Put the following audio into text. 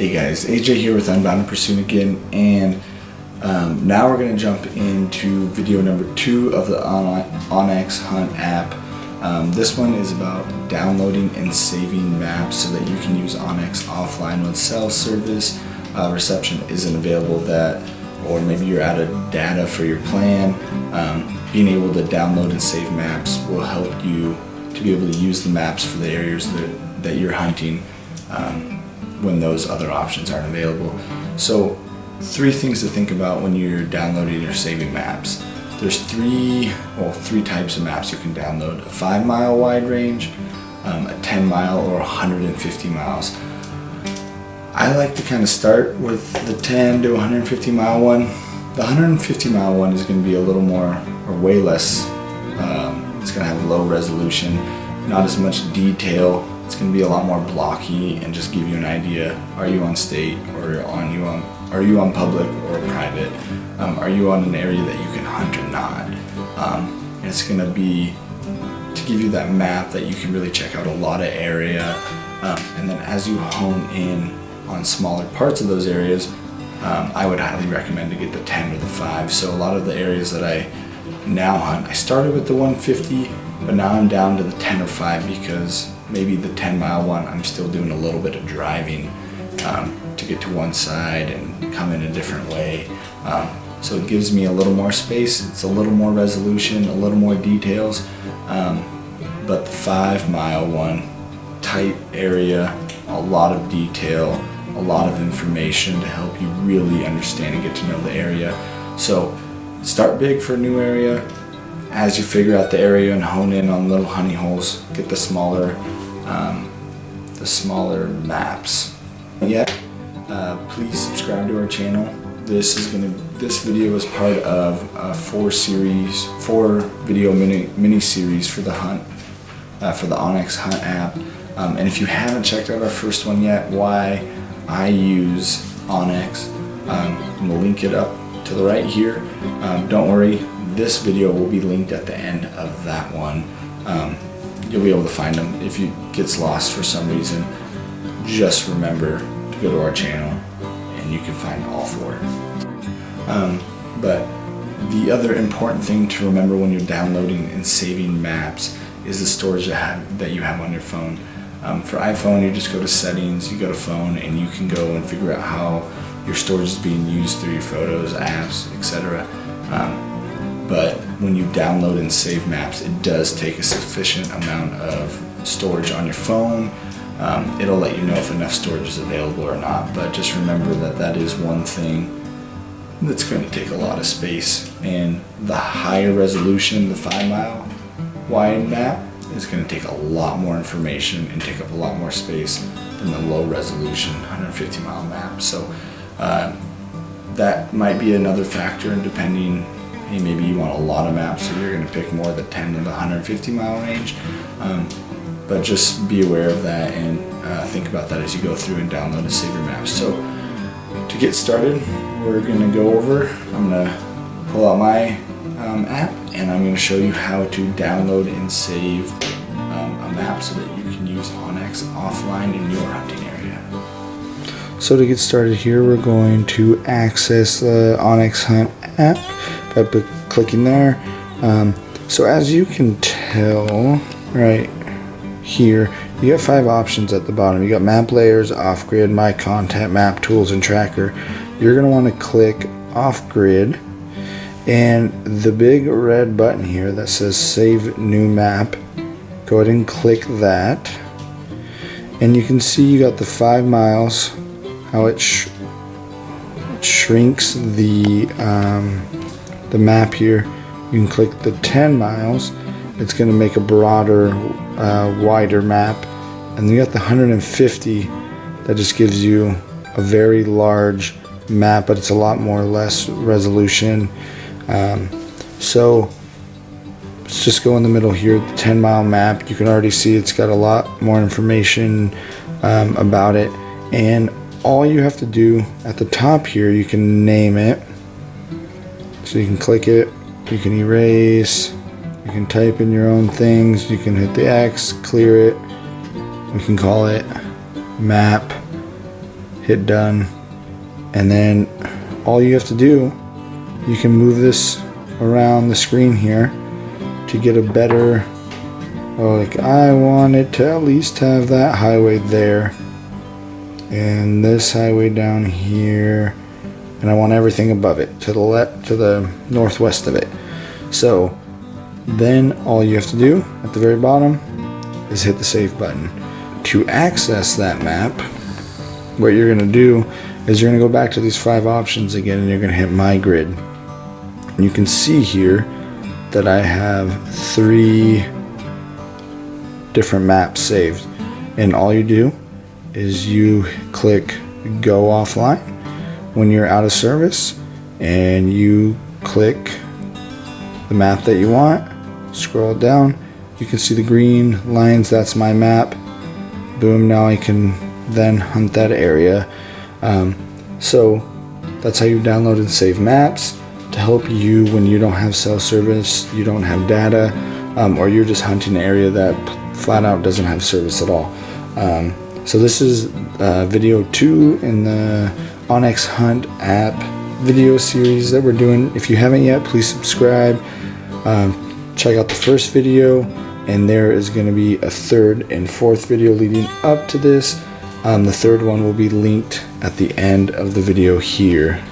Hey guys, AJ here with Unbound and Pursuit again, and now we're going to jump into video number 2 of the OnX Hunt app. This one is about downloading and saving maps so that you can use OnX offline when cell service reception isn't available, or maybe you're out of data for your plan. Being able to download and save maps will help you to be able to use the maps for the areas that you're hunting when those other options aren't available. So 3 things to think about when you're downloading or saving maps. There's three types of maps you can download: a 5-mile wide range, a 10-mile, or 150 miles. I like to kind of start with the 10 to 150 mile one. The 150 mile one is going to be a little more, or way less, it's going to have low resolution, not as much detail. It's going to be a lot more blocky and just give you an idea. Are you on state, or are you on public or private? Are you on an area that you can hunt or not? And it's going to be to give you that map that you can really check out a lot of area. And then as you hone in on smaller parts of those areas, I would highly recommend to get the 10 or the 5. So a lot of the areas that I now hunt, I started with the 150, but now I'm down to the 10 or 5 because maybe the 10-mile one I'm still doing a little bit of driving to get to one side and come in a different way. So it gives me a little more space, it's a little more resolution, a little more details. But the 5-mile one, tight area, a lot of detail, a lot of information to help you really understand and get to know the area. So start big for a new area. As you figure out the area and hone in on little honey holes, get the smaller maps. Please subscribe to our channel. This video is part of a 4-video mini series for the hunt, for the OnX Hunt app. And if you haven't checked out our first one yet, why I use OnX, I'm gonna link it up to the right here. Don't worry, this video will be linked at the end of that one. You'll be able to find them. If it gets lost for some reason, just remember to go to our channel and you can find all 4. But the other important thing to remember when you're downloading and saving maps is the storage that you have on your phone. For iPhone, you just go to settings, you go to phone, and you can go and figure out how your storage is being used through your photos, apps, etc. But when you download and save maps, it does take a sufficient amount of storage on your phone. It'll let you know if enough storage is available or not, but just remember that is one thing that's going to take a lot of space. And the higher resolution, the 5-mile wide map, is going to take a lot more information and take up a lot more space than the low resolution 150-mile map. So that might be another factor, and depending, hey, maybe you want a lot of maps, so you're going to pick more the 10 to the 150-mile range. But just be aware of that and think about that as you go through and download and save your maps. So to get started, we're going to go over, I'm going to pull out my app, and I'm going to show you how to download and save a map so that you can use OnX offline in your hunting area. So to get started here, we're going to access the OnX Hunt app by clicking there. So as you can tell right here, you got 5 options at the bottom. You got map layers, off grid, my content, map tools, and tracker. You're going to want to click off grid, and the big red button here that says save new map, go ahead and click that, and you can see you got the 5 miles, how it shrinks the map here. You can click the 10 miles, it's going to make a broader, wider map, and then you got the 150 that just gives you a very large map, but it's a lot more less resolution. So let's just go in the middle here, the 10-mile map. You can already see it's got a lot more information about it, and all you have to do at the top here, you can name it. So you can click it, you can erase, you can type in your own things, you can hit the X, clear it, we can call it map, hit done, and then all you have to do, you can move this around the screen here to get a better, like I want it to at least have that highway there and this highway down here, and I want everything above it to the left, to the northwest of it. So then all you have to do at the very bottom is hit the save button. To access that map, what you're going to do is you're going to go back to these 5 options again, and you're going to hit my grid. And you can see here that I have 3 different maps saved, and all you do is you click go offline when you're out of service, and you click the map that you want, scroll down, you can see the green lines, that's my map. Boom, now I can then hunt that area. So that's how you download and save maps to help you when you don't have cell service, you don't have data, or you're just hunting an area that flat out doesn't have service at all. So this is video 2 in the OnX Hunt app video series that we're doing. If you haven't yet, please subscribe. Check out the first video, and there is going to be a 3rd and 4th video leading up to this. The 3rd one will be linked at the end of the video here.